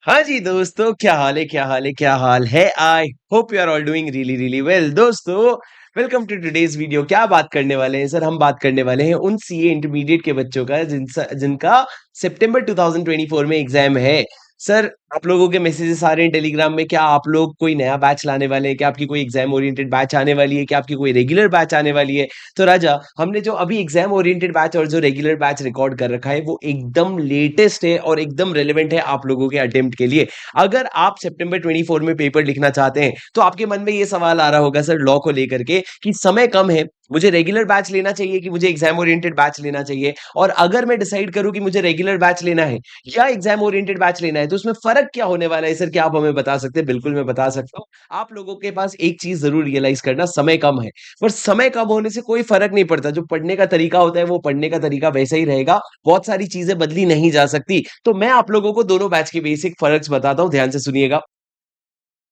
हाँ जी दोस्तों, क्या हाल है क्या हाल है क्या हाल है। I hope you are all doing really really well. दोस्तों, वेलकम टू टुडेज वीडियो। क्या बात करने वाले हैं सर? हम बात करने वाले हैं उन सीए इंटरमीडिएट के बच्चों का जिनका सितंबर 2024 में एग्जाम है। सर, आप लोगों के मैसेजेस आ रहे हैं टेलीग्राम में। क्या आप लोग कोई नया बैच लाने वाले हैं? क्या आपकी कोई एग्जाम ओरिएंटेड बैच आने वाली है? क्या आपकी कोई रेगुलर बैच आने वाली है? तो राजा, हमने जो अभी एग्जाम ओरिएंटेड बैच और जो रेगुलर बैच रिकॉर्ड कर रखा है वो एकदम लेटेस्ट है और एकदम रेलेवेंट है आप लोगों के अटेम्प्ट के लिए। अगर आप सितंबर 24 में पेपर लिखना चाहते हैं तो आपके मन में ये सवाल आ रहा होगा सर, लॉ को लेकर के, कि समय कम है, मुझे रेगुलर बैच लेना चाहिए कि मुझे एग्जाम ओरिएंटेड बैच लेना चाहिए? और अगर मैं डिसाइड करूं कि मुझे रेगुलर बैच लेना है या एग्जाम ओरिएंटेड बैच लेना है तो उसमें फर्क क्या होने वाला है सर? क्या आप हमें बता सकते हैं? बिल्कुल मैं बता सकता हूँ। आप लोगों के पास एक चीज जरूर रियलाइज करना, समय कम है। पर समय कम होने से कोई फर्क नहीं पड़ता। जो पढ़ने का तरीका होता है वो पढ़ने का तरीका वैसा ही रहेगा। बहुत सारी चीजें बदली नहीं जा सकती। तो मैं आप लोगों को दोनों बैच के बेसिक फर्क बताता हूँ, ध्यान से सुनिएगा।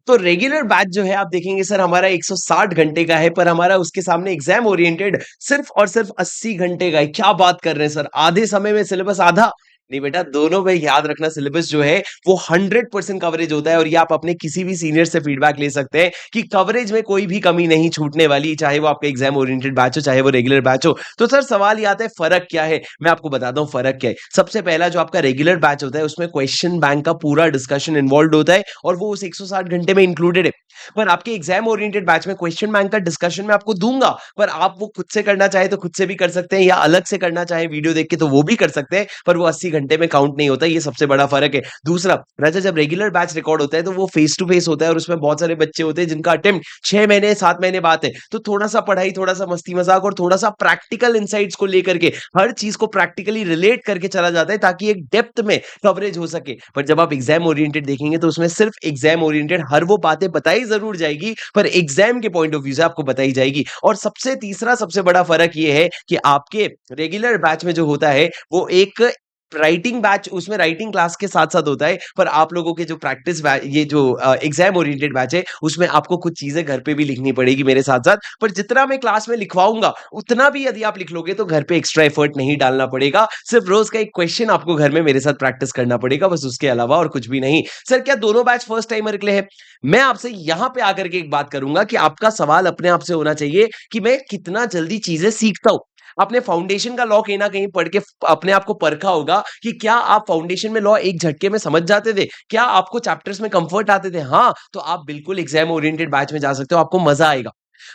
तो रेगुलर बैच जो है आप देखेंगे सर, हमारा 160 घंटे का है, पर हमारा उसके सामने एग्जाम ओरिएंटेड सिर्फ और सिर्फ 80 घंटे का है। क्या बात कर रहे हैं सर? आधे समय में सिलेबस आधा? नहीं बेटा, दोनों में याद रखना, सिलेबस जो है वो 100% कवरेज होता है। और ये आप अपने किसी भी सीनियर से फीडबैक ले सकते हैं कि कवरेज में कोई भी कमी नहीं छूटने वाली, चाहे वो आपका एग्जाम ओरिएंटेड बैच हो चाहे वो रेगुलर बैच हो। तो सर सवाल ये आता है, फर्क क्या है? मैं आपको बताता हूँ फर्क क्या है। सबसे पहला, जो आपका रेगुलर बैच होता है उसमें क्वेश्चन बैंक का पूरा डिस्कशन इन्वॉल्व होता है और वो उस 160 घंटे में इंक्लूडेड है। पर आपके एग्जाम ओरिएंटेड बैच में क्वेश्चन बैंक का डिस्कशन मैं आपको दूंगा, पर आप वो खुद से करना चाहे तो खुद से भी कर सकते हैं, या अलग से करना चाहे वीडियो देख के तो वो भी कर सकते हैं, पर वो 80 घंटे में काउंट नहीं होता। ये सबसे बड़ा फर्क है। दूसरा, राजा, जब रेगुलर बैच रिकॉर्ड होता है तो वो फेस टू फेस होता है और उसमें बहुत सारे बच्चे होते हैं जिनका अटेम्प्ट 6 महीने 7 महीने बाद है। तो थोड़ा सा पढ़ाई, थोड़ा सा मस्ती मजाक और थोड़ा सा प्रैक्टिकल इंसाइट्स को लेकर के, हर चीज को प्रैक्टिकली रिलेट करके चला जाता है ताकि एक डेप्थ में कवरेज हो सके। पर जब आप एग्जाम ओरिएंटेड देखेंगे तो उसमें सिर्फ एग्जाम ओरिएंटेड हर वो बातें बताई जरूर जाएगी, पर एग्जाम के पॉइंट ऑफ व्यू से आपको बताई जाएगी। और सबसे तीसरा सबसे बड़ा फर्क ये है कि आपके रेगुलर बैच में जो होता है वो एक राइटिंग बैच, उसमें राइटिंग क्लास के साथ साथ होता है। पर आप लोगों के जो प्रैक्टिस बैच, ये जो एग्जाम ओरिएंटेड बैच है, उसमें आपको कुछ चीजें घर पे भी लिखनी पड़ेगी मेरे साथ साथ। पर जितना मैं क्लास में लिखवाऊंगा उतना भी यदि आप लिख लोगे तो घर पे एक्स्ट्रा एफर्ट नहीं डालना पड़ेगा। सिर्फ रोज का एक क्वेश्चन आपको घर में मेरे साथ प्रैक्टिस करना पड़ेगा, बस उसके अलावा और कुछ भी नहीं। सर, क्या दोनों बैच फर्स्ट टाइमर के लिए है? मैं आपसे यहां पे आकर के एक बात करूंगा कि आपका सवाल अपने आप से होना चाहिए कि मैं कितना जल्दी चीजें सीखता हूं। आपने फाउंडेशन का लॉ कहीं ना कहीं पढ़ के अपने आप को परखा होगा कि क्या आप फाउंडेशन में लॉ एक झटके में समझ जाते थे? क्या आपको चैप्टर्स में कंफर्ट आते थे? हाँ, तो आप बिल्कुल एग्जाम ओरिएंटेड बैच में जा सकते हो, आपको मजा आएगा।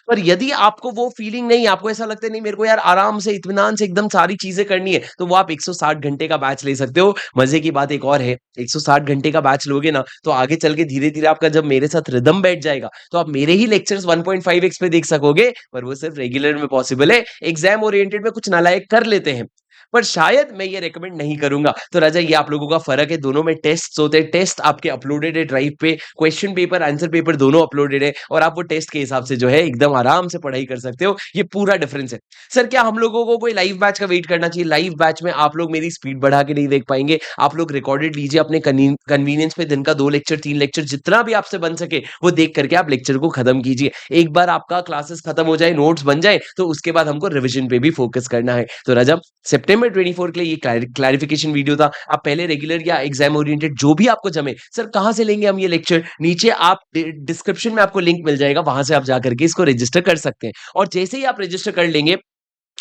पर यदि आपको वो फीलिंग नहीं, आपको ऐसा लगता है नहीं मेरे को यार आराम से इत्मीनान से एकदम सारी चीजें करनी है, तो वो आप 160 घंटे का बैच ले सकते हो। मजे की बात एक और है, 160 घंटे का बैच लोगे ना तो आगे चल के धीरे धीरे आपका जब मेरे साथ रिदम बैठ जाएगा तो आप मेरे ही लेक्चर्स 1.5x पे देख सकोगे। पर वो सिर्फ रेगुलर में पॉसिबल है, एग्जाम ओरिएंटेड में कुछ नालायक कर लेते हैं, पर शायद मैं ये रेकमेंड नहीं करूंगा। तो राजा, ये आप लोगों का फर्क है। दोनों में टेस्ट होते हैं, टेस्ट आपके अपलोडेड है ड्राइव पे, क्वेश्चन पेपर आंसर पेपर दोनों अपलोडेड है और आप वो टेस्ट के हिसाब से जो है एकदम आराम से पढ़ाई कर सकते हो। ये पूरा डिफरेंस है। सर, क्या हम लोगों को कोई लाइव बैच का वेट करना चाहिए? लाइव बैच में आप लोग मेरी स्पीड बढ़ा के नहीं देख पाएंगे। आप लोग रिकॉर्डेड लीजिए अपने कन्वीनियंस पे, दिन का 2 लेक्चर 3 लेक्चर जितना भी आपसे बन सके वो देख करके आप लेक्चर को खत्म कीजिए। एक बार आपका क्लासेस खत्म हो जाए, नोट्स बन जाए, तो उसके बाद हमको रिविजन पे भी फोकस करना है। तो रजब, सितंबर 24 के लिए ये क्लैरिफिकेशन वीडियो था। आप पहले रेगुलर या एग्जाम ओरिएंटेड जो भी आपको जमे, सर कहां से लेंगे हम ये लेक्चर? नीचे आप डिस्क्रिप्शन में आपको लिंक मिल जाएगा, वहां से आप जाकर के इसको रजिस्टर कर सकते हैं। और जैसे ही आप रजिस्टर कर लेंगे,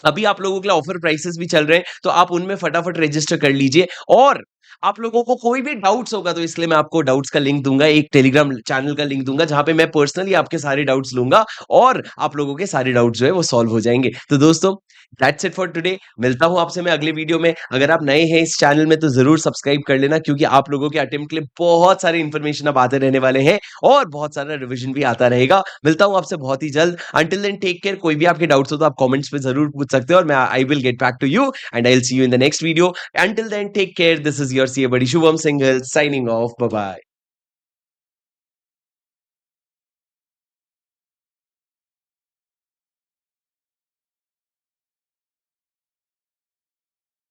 अभी आप लोगों के लिए ऑफर प्राइसेस भी चल रहे हैं, तो आप उनमें फटाफट रजिस्टर कर लीजिए। और आप लोगों को कोई भी डाउट्स होगा तो इसलिए मैं आपको डाउट्स का लिंक दूंगा, एक टेलीग्राम चैनल का लिंक दूंगा जहां पे मैं पर्सनली आपके सारे डाउट्स लूंगा और आप लोगों के सारे डाउट्स जो है वो सॉल्व हो जाएंगे। तो दोस्तों, दैट्स इट फॉर टुडे। मिलता हूं आपसे मैं अगले वीडियो में। अगर आप नए हैं इस चैनल में तो जरूर सब्सक्राइब कर लेना, क्योंकि आप लोगों के अटेम्प्ट के लिए बहुत सारे इंफॉर्मेशन अब आते रहने वाले हैं और बहुत सारा रिविजन भी आता रहेगा। मिलता हूं आपसे बहुत ही जल्द। Until then, take care. कोई भी आपके डाउट्स हो तो आप कमेंट्स पे जरूर पूछ सकते हो और मैं I will get back to you and I will see you in the next video. Until then, take care. This is your CA buddy Shubham Singhal signing off. Bye bye.